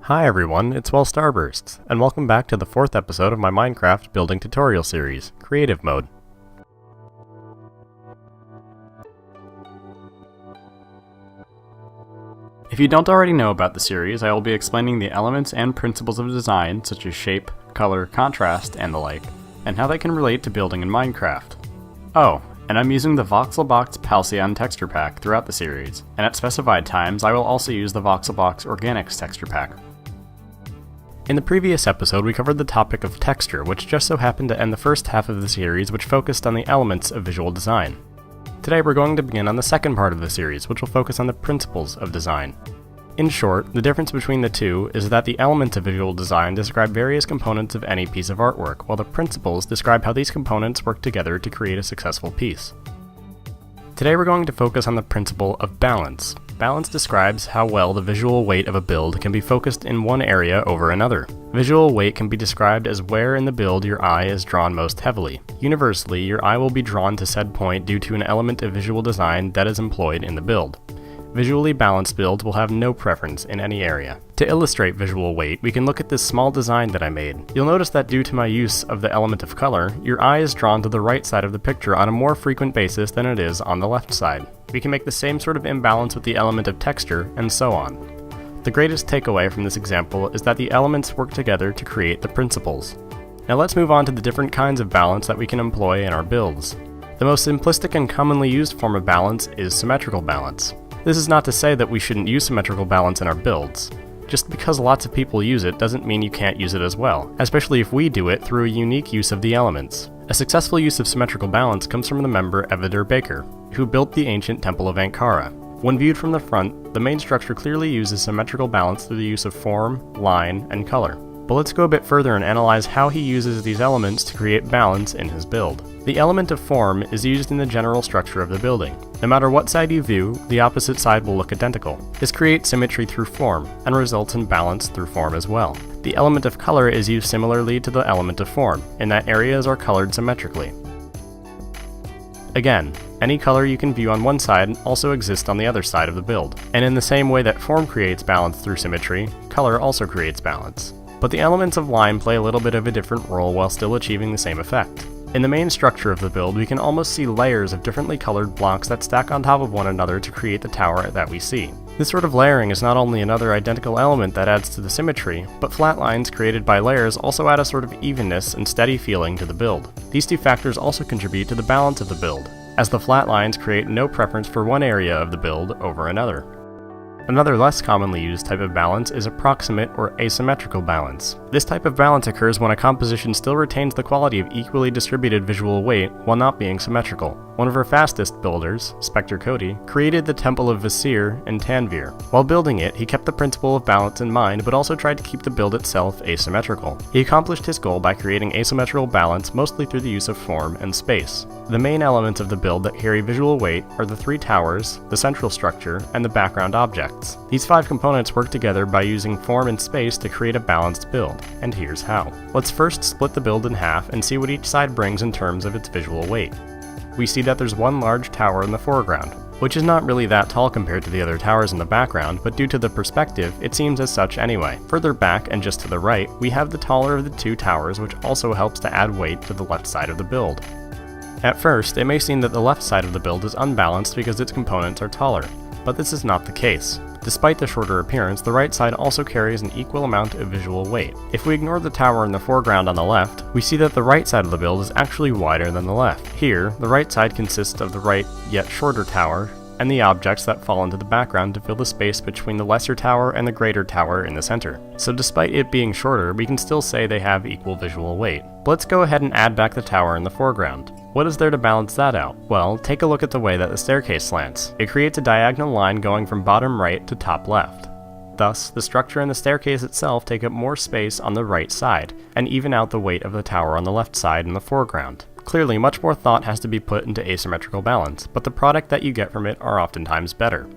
Hi everyone, it's Well Starbursts, and welcome back to the 4th episode of my Minecraft building tutorial series, Creative Mode. If you don't already know about the series, I will be explaining the elements and principles of design, such as shape, color, contrast, and the like, and how they can relate to building in Minecraft. Oh, and I'm using the VoxelBox Halcyon texture pack throughout the series, and at specified times I will also use the VoxelBox Organics texture pack. In the previous episode, we covered the topic of texture, which just so happened to end the first half of the series, which focused on the elements of visual design. Today we're going to begin on the second part of the series, which will focus on the principles of design. In short, the difference between the two is that the elements of visual design describe various components of any piece of artwork, while the principles describe how these components work together to create a successful piece. Today we're going to focus on the principle of balance. Balance describes how well the visual weight of a build can be focused in one area over another. Visual weight can be described as where in the build your eye is drawn most heavily. Universally, your eye will be drawn to said point due to an element of visual design that is employed in the build. Visually balanced builds will have no preference in any area. To illustrate visual weight, we can look at this small design that I made. You'll notice that due to my use of the element of color, your eye is drawn to the right side of the picture on a more frequent basis than it is on the left side. We can make the same sort of imbalance with the element of texture, and so on. The greatest takeaway from this example is that the elements work together to create the principles. Now let's move on to the different kinds of balance that we can employ in our builds. The most simplistic and commonly used form of balance is symmetrical balance. This is not to say that we shouldn't use symmetrical balance in our builds. Just because lots of people use it doesn't mean you can't use it as well, especially if we do it through a unique use of the elements. A successful use of symmetrical balance comes from the member Evader Baker, who built the ancient Temple of Ankara. When viewed from the front, the main structure clearly uses symmetrical balance through the use of form, line, and color. But let's go a bit further and analyze how he uses these elements to create balance in his build. The element of form is used in the general structure of the building. No matter what side you view, the opposite side will look identical. This creates symmetry through form, and results in balance through form as well. The element of color is used similarly to the element of form, in that areas are colored symmetrically. Again, any color you can view on one side also exists on the other side of the build. And in the same way that form creates balance through symmetry, color also creates balance. But the elements of line play a little bit of a different role while still achieving the same effect. In the main structure of the build, we can almost see layers of differently colored blocks that stack on top of one another to create the tower that we see. This sort of layering is not only another identical element that adds to the symmetry, but flat lines created by layers also add a sort of evenness and steady feeling to the build. These two factors also contribute to the balance of the build, as the flat lines create no preference for one area of the build over another. Another less commonly used type of balance is approximate or asymmetrical balance. This type of balance occurs when a composition still retains the quality of equally distributed visual weight while not being symmetrical. One of our fastest builders, Spectre Cody, created the Temple of Visir in Tanvir. While building it, he kept the principle of balance in mind, but also tried to keep the build itself asymmetrical. He accomplished his goal by creating asymmetrical balance mostly through the use of form and space. The main elements of the build that carry visual weight are the 3 towers, the central structure, and the background objects. These 5 components work together by using form and space to create a balanced build, and here's how. Let's first split the build in half and see what each side brings in terms of its visual weight. We see that there's one large tower in the foreground, which is not really that tall compared to the other towers in the background, but due to the perspective, it seems as such anyway. Further back and just to the right, we have the taller of the 2 towers, which also helps to add weight to the left side of the build. At first, it may seem that the left side of the build is unbalanced because its components are taller, but this is not the case. Despite the shorter appearance, the right side also carries an equal amount of visual weight. If we ignore the tower in the foreground on the left, we see that the right side of the build is actually wider than the left. Here, the right side consists of the right yet shorter tower, and the objects that fall into the background to fill the space between the lesser tower and the greater tower in the center. So despite it being shorter, we can still say they have equal visual weight. But let's go ahead and add back the tower in the foreground. What is there to balance that out? Well, take a look at the way that the staircase slants. It creates a diagonal line going from bottom right to top left. Thus, the structure and the staircase itself take up more space on the right side, and even out the weight of the tower on the left side in the foreground. Clearly, much more thought has to be put into asymmetrical balance, but the product that you get from it are oftentimes better.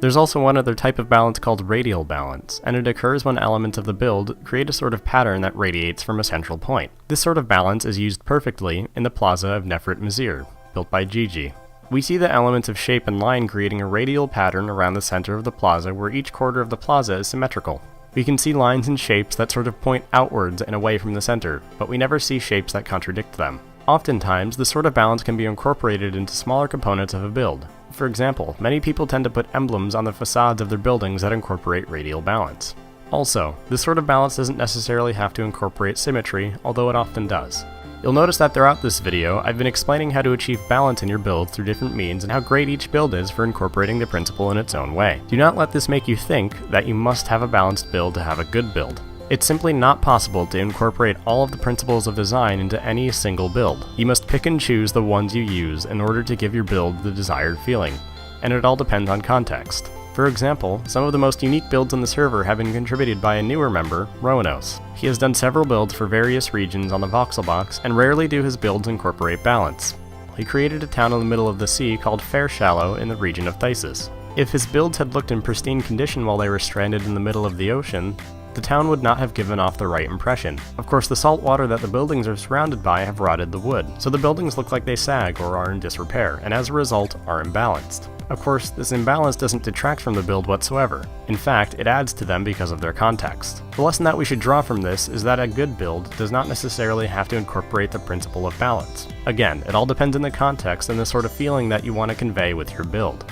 There's also one other type of balance called radial balance, and it occurs when elements of the build create a sort of pattern that radiates from a central point. This sort of balance is used perfectly in the Plaza of Nefret Mizir, built by Gigi. We see the elements of shape and line creating a radial pattern around the center of the plaza where each quarter of the plaza is symmetrical. We can see lines and shapes that sort of point outwards and away from the center, but we never see shapes that contradict them. Oftentimes, this sort of balance can be incorporated into smaller components of a build. For example, many people tend to put emblems on the facades of their buildings that incorporate radial balance. Also, this sort of balance doesn't necessarily have to incorporate symmetry, although it often does. You'll notice that throughout this video, I've been explaining how to achieve balance in your build through different means and how great each build is for incorporating the principle in its own way. Do not let this make you think that you must have a balanced build to have a good build. It's simply not possible to incorporate all of the principles of design into any single build. You must pick and choose the ones you use in order to give your build the desired feeling, and it all depends on context. For example, some of the most unique builds on the server have been contributed by a newer member, Roanos. He has done several builds for various regions on the Voxelbox, and rarely do his builds incorporate balance. He created a town in the middle of the sea called Fairshallow in the region of Thysis. If his builds had looked in pristine condition while they were stranded in the middle of the ocean, the town would not have given off the right impression. Of course, the salt water that the buildings are surrounded by have rotted the wood, so the buildings look like they sag or are in disrepair, and as a result, are imbalanced. Of course, this imbalance doesn't detract from the build whatsoever. In fact, it adds to them because of their context. The lesson that we should draw from this is that a good build does not necessarily have to incorporate the principle of balance. Again, it all depends on the context and the sort of feeling that you want to convey with your build.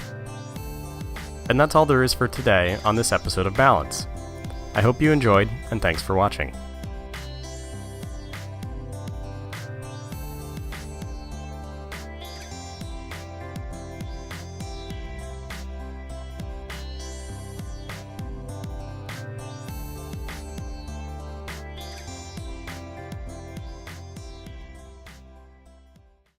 And that's all there is for today on this episode of Balance. I hope you enjoyed, and thanks for watching.